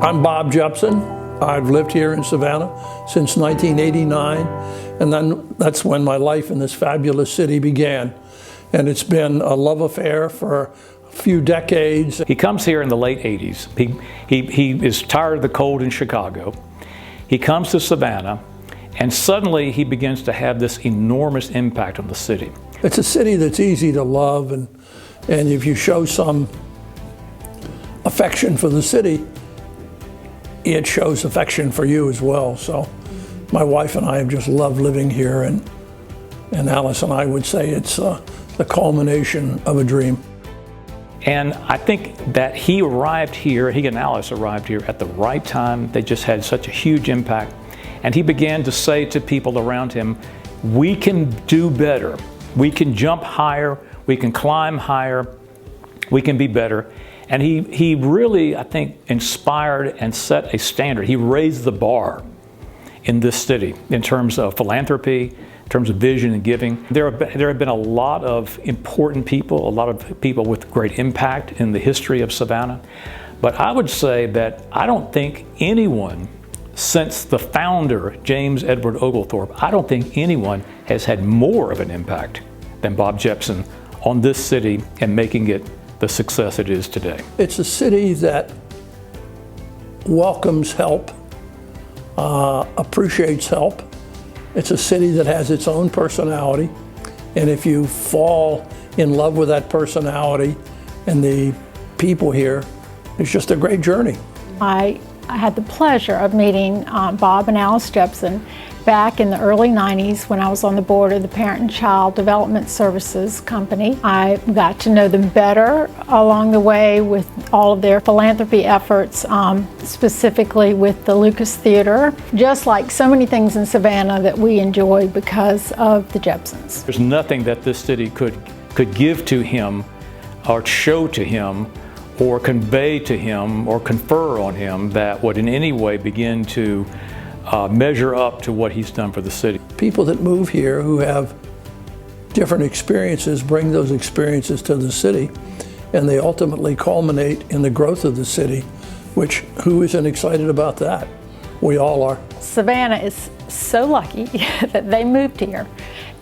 I'm Bob Jepson. I've lived here in Savannah since 1989, and then that's when my life in this fabulous city began. And it's been a love affair for a few decades. He comes here in the late 80s. He is tired of the cold in Chicago. He comes to Savannah, and suddenly he begins to have this enormous impact on the city. It's a city that's easy to love, and if you show some affection for the city, it shows affection for you as well. So my wife and I have just loved living here, and Alice and I would say it's the culmination of a dream. And I think that he and Alice arrived here at the right time. They just had such a huge impact. And he began to say to people around him, we can do better. We can jump higher, we can climb higher, we can be better. And he really, I think, inspired and set a standard. He raised the bar in this city in terms of philanthropy, in terms of vision and giving. There have been a lot of important people, a lot of people with great impact in the history of Savannah. But I would say that I don't think anyone, since the founder, James Edward Oglethorpe, I don't think anyone has had more of an impact than Bob Jepson on this city and making it the success it is today. It's a city that welcomes help, appreciates help. It's a city that has its own personality, and if you fall in love with that personality and the people here, it's just a great journey. I had the pleasure of meeting Bob and Alice Jepson back in the early 90s when I was on the board of the Parent and Child Development Services Company. I got to know them better along the way with all of their philanthropy efforts, specifically with the Lucas Theater, just like so many things in Savannah that we enjoy because of the Jepsons. There's nothing that this city could give to him or show to him or convey to him or confer on him that would in any way begin to measure up to what he's done for the city. People that move here who have different experiences bring those experiences to the city, and they ultimately culminate in the growth of the city, which who isn't excited about that? We all are. Savannah is so lucky that they moved here,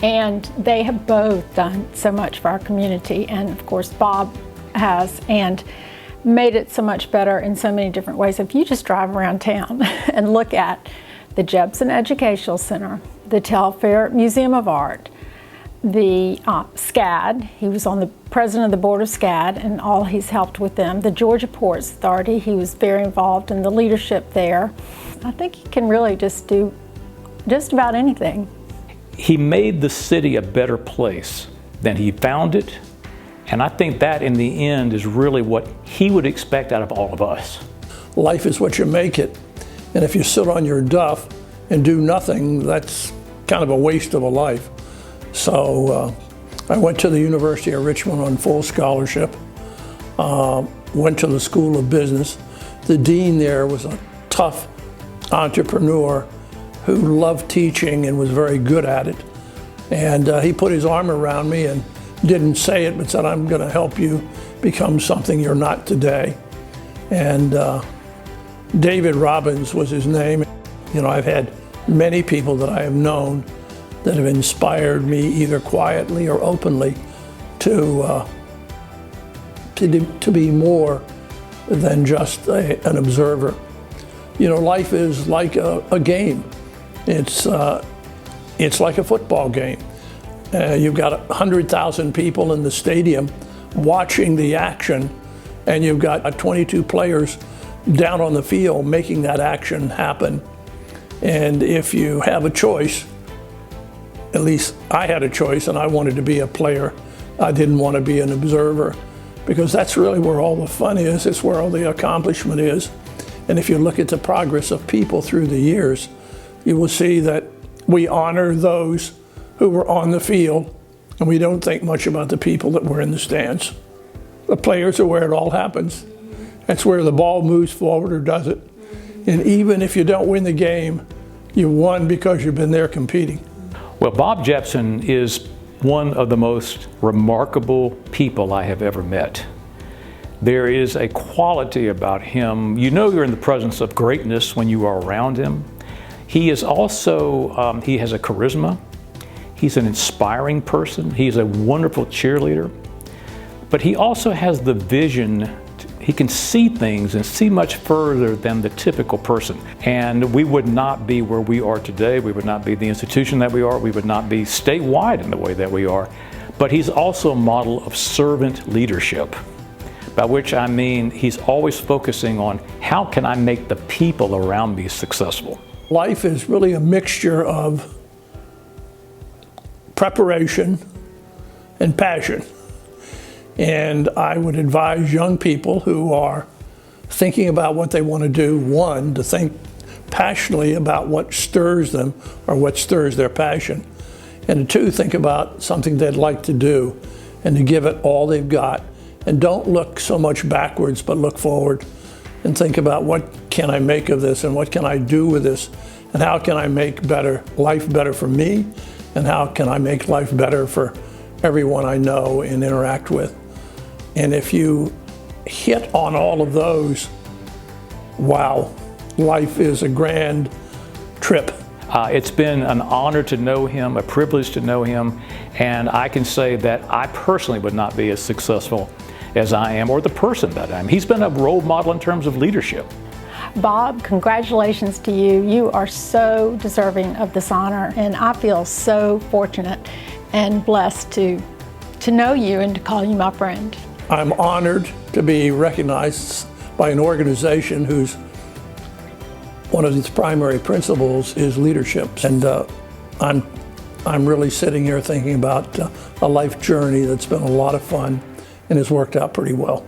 and they have both done so much for our community, and of course Bob has, and made it so much better in so many different ways. If you just drive around town and look at the Jepson Educational Center, the Telfair Museum of Art, the SCAD, he was on the president of the board of SCAD and all he's helped with them, the Georgia Ports Authority, he was very involved in the leadership there. I think he can really just do just about anything. He made the city a better place than he found it, and I think that in the end is really what he would expect out of all of us. Life is what you make it. And if you sit on your duff and do nothing, that's kind of a waste of a life. So I went to the University of Richmond on full scholarship, went to the School of Business. The dean there was a tough entrepreneur who loved teaching and was very good at it. And he put his arm around me and didn't say it, but said, I'm going to help you become something you're not today. And David Robbins was his name. You know, I've had many people that I have known that have inspired me either quietly or openly to be more than just an observer. You know, life is like a game. It's like a football game. You've got 100,000 people in the stadium watching the action, and you've got 22 players down on the field making that action happen. And if you have a choice, at least I had a choice, and I wanted to be a player. I didn't want to be an observer, because that's really where all the fun is. It's where all the accomplishment is. And if you look at the progress of people through the years, you will see that we honor those who were on the field, and we don't think much about the people that were in the stands. The players are where it all happens. That's where the ball moves forward or doesn't. And even if you don't win the game, you won because you've been there competing. Well, Bob Jepson is one of the most remarkable people I have ever met. There is a quality about him. You know you're in the presence of greatness when you are around him. He is also, he has a charisma. He's an inspiring person. He's a wonderful cheerleader. But he also has the vision. He can see things and see much further than the typical person. And we would not be where we are today. We would not be the institution that we are. We would not be statewide in the way that we are. But he's also a model of servant leadership, by which I mean he's always focusing on how can I make the people around me successful. Life is really a mixture of preparation and passion. And I would advise young people who are thinking about what they want to do, one, to think passionately about what stirs them or what stirs their passion. And two, think about something they'd like to do and to give it all they've got. And don't look so much backwards, but look forward and think about what can I make of this and what can I do with this and how can I make life better for me and how can I make life better for everyone I know and interact with. And if you hit on all of those, wow, life is a grand trip. It's been an honor to know him, a privilege to know him, and I can say that I personally would not be as successful as I am or the person that I am. He's been a role model in terms of leadership. Bob, congratulations to you. You are so deserving of this honor, and I feel so fortunate and blessed to know you and to call you my friend. I'm honored to be recognized by an organization whose one of its primary principles is leadership. And I'm really sitting here thinking about a life journey that's been a lot of fun and has worked out pretty well.